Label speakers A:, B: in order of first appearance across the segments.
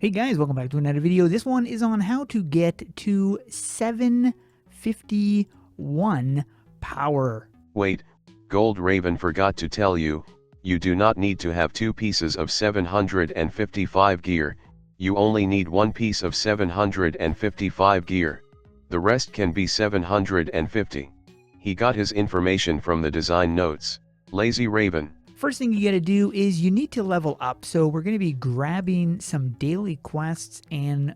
A: Hey guys, welcome back to another video. This one is on how to get to 751 power.
B: Wait, Gold Raven forgot to tell you, you do not need to have two pieces of 755 gear, you only need one piece of 755 gear. The rest can be 750. He got his information from the design notes. Lazy Raven.
A: First thing you gotta do is you need to level up. So we're gonna be grabbing some daily quests and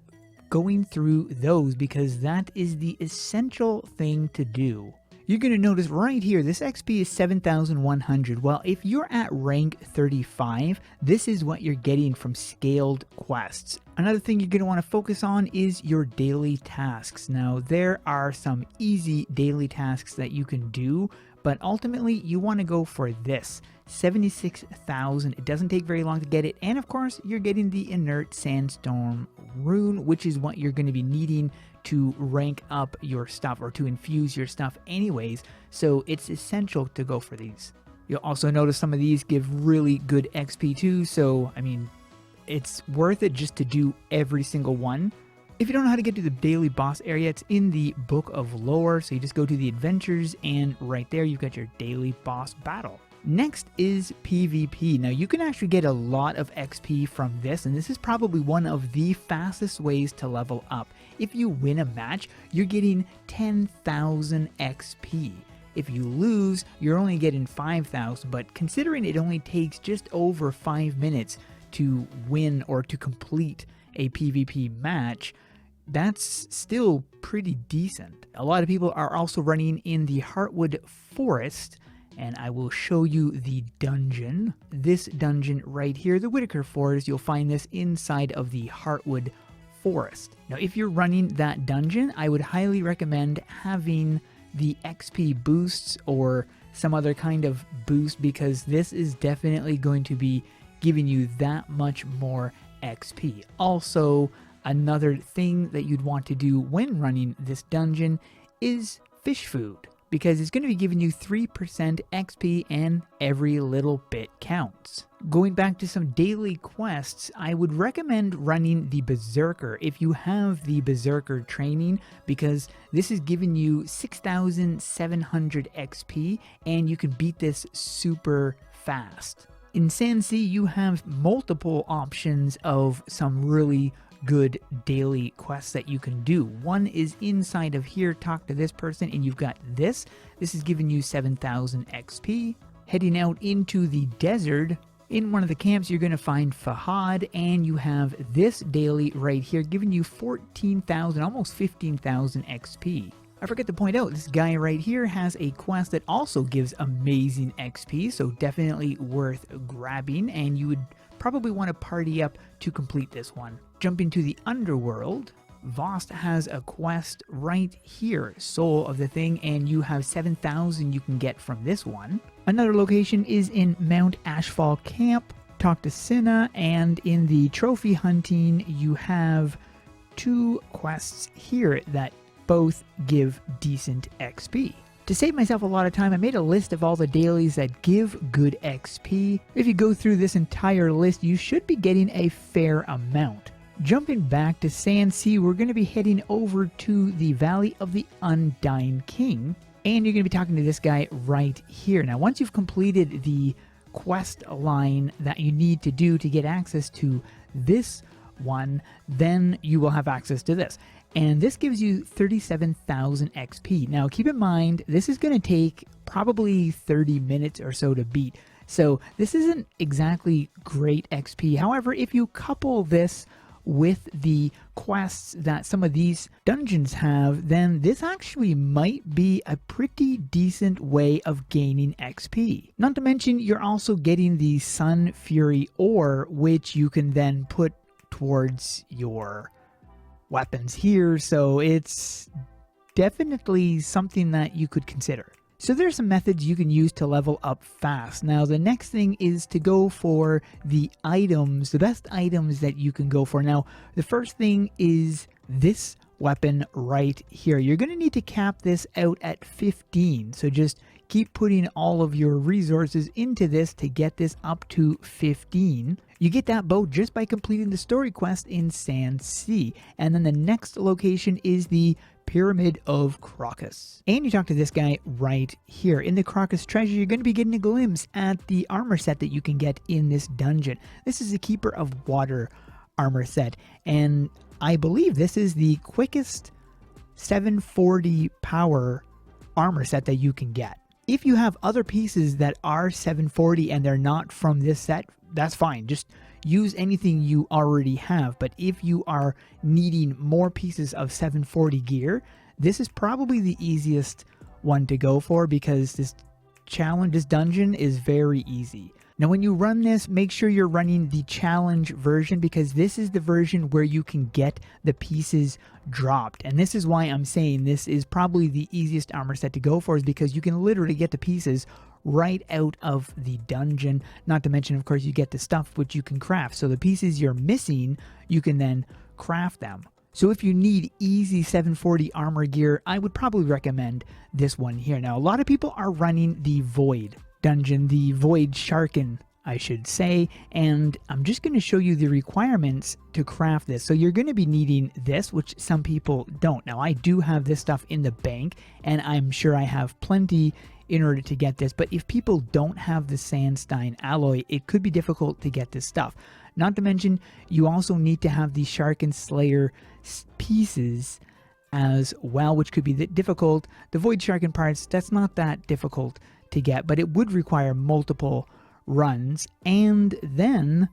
A: going through those because that is the essential thing to do. You're gonna notice right here, this XP is 7,100. Well, if you're at rank 35, this is what you're getting from scaled quests. Another thing you're gonna wanna focus on is your daily tasks. Now, there are some easy daily tasks that you can do, but ultimately you wanna go for this. 76,000. It doesn't take very long to get it, and of course you're getting the inert sandstorm rune, which is what you're going to be needing to rank up your stuff or to infuse your stuff anyways, so it's essential to go for these. You'll also notice some of these give really good XP too, so I mean it's worth it just to do every single one. If you don't know how to get to the daily boss area, it's in the Book of Lore, so you just go to the adventures and right there you've got your daily boss battle. Next is PvP. Now you can actually get a lot of XP from this, and this is probably one of the fastest ways to level up. If you win a match, you're getting 10,000 XP. If you lose, you're only getting 5,000, but considering it only takes just over 5 minutes to win or to complete a PvP match, that's still pretty decent. A lot of people are also running in the Heartwood Forest, and I will show you the dungeon. This dungeon right here, the Whitaker Forest, you'll find this inside of the Heartwood Forest. Now, if you're running that dungeon, I would highly recommend having the XP boosts or some other kind of boost because this is definitely going to be giving you that much more XP. Also, another thing that you'd want to do when running this dungeon is fish food, because it's going to be giving you 3% XP and every little bit counts. Going back to some daily quests, I would recommend running the Berserker if you have the Berserker training, because this is giving you 6,700 XP and you can beat this super fast. In Sand Sea, you have multiple options of some really good daily quests that you can do. One is inside of here, talk to this person, and you've got this. This is giving you 7,000 XP. Heading out into the desert, in one of the camps you're going to find Fahad, and you have this daily right here giving you 14,000, almost 15,000 XP. I forgot to point out, this guy right here has a quest that also gives amazing XP, so definitely worth grabbing, and you would probably want to party up to complete this one. Jumping to the underworld, Vost has a quest right here, Soul of the Thing, and you have 7,000 you can get from this one. Another location is in Mount Ashfall Camp, talk to Cinna, and in the trophy hunting you have two quests here that both give decent XP. To save myself a lot of time, I made a list of all the dailies that give good XP. If you go through this entire list, you should be getting a fair amount. Jumping back to Sand Sea, we're going to be heading over to the Valley of the Undying King, and you're going to be talking to this guy right here. Now, once you've completed the quest line that you need to do to get access to this one, then you will have access to this. And this gives you 37,000 XP. Now, keep in mind, this is going to take probably 30 minutes or so to beat. So this isn't exactly great XP. However, if you couple this with the quests that some of these dungeons have, then this actually might be a pretty decent way of gaining XP. Not to mention, you're also getting the Sun Fury ore, which you can then put towards your weapons here, so it's definitely something that you could consider. So there's some methods you can use to level up fast. Now the next thing is to go for the items, the best items that you can go for. Now the first thing is this weapon right here. You're going to need to cap this out at 15, so just keep putting all of your resources into this to get this up to 15. You get that bow just by completing the story quest in Sand Sea. And then the next location is the Pyramid of Crocus. And you talk to this guy right here. In the Crocus Treasure, you're going to be getting a glimpse at the armor set that you can get in this dungeon. This is a Keeper of Water armor set, and I believe this is the quickest 740 power armor set that you can get. If you have other pieces that are 740 and they're not from this set, that's fine. Just use anything you already have. But if you are needing more pieces of 740 gear, this is probably the easiest one to go for, because this dungeon is very easy. Now, when you run this, make sure you're running the challenge version, because this is the version where you can get the pieces dropped. And this is why I'm saying this is probably the easiest armor set to go for, is because you can literally get the pieces right out of the dungeon. Not to mention, of course, you get the stuff which you can craft. So the pieces you're missing, you can then craft them. So if you need easy 740 armor gear, I would probably recommend this one here. Now, a lot of people are running the Void dungeon, the Void Sharken, I should say, and I'm just going to show you the requirements to craft this. So you're going to be needing this, which some people don't. Now, I do have this stuff in the bank, and I'm sure I have plenty in order to get this, but if people don't have the Sandstein alloy, it could be difficult to get this stuff. Not to mention, you also need to have the Sharken Slayer pieces as well, which could be difficult. The Void Sharken parts, that's not that difficult to get, but it would require multiple runs. And then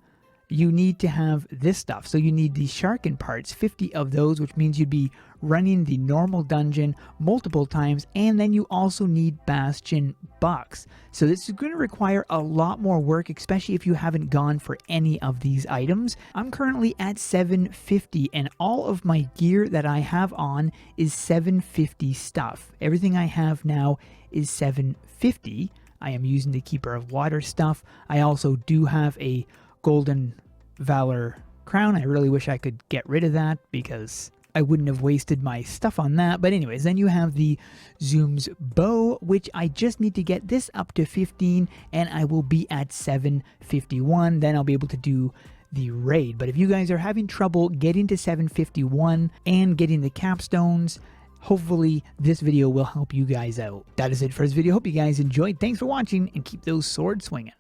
A: you need to have this stuff. So you need the Sharken parts, 50 of those, which means you'd be running the normal dungeon multiple times. And then you also need Bastion bucks. So this is going to require a lot more work, especially if you haven't gone for any of these items. I'm currently at 750, and all of my gear that I have on is 750 stuff. Everything I have now is 750. I am using the Keeper of Water stuff. I also do have a Golden Valor crown. I really wish I could get rid of that, because I wouldn't have wasted my stuff on that. But anyways, then you have the Zoom's bow, which I just need to get this up to 15, and I will be at 751. Then I'll be able to do the raid. But if you guys are having trouble getting to 751 and getting the capstones, hopefully this video will help you guys out. That is it for this video. Hope you guys enjoyed. Thanks for watching, and keep those swords swinging.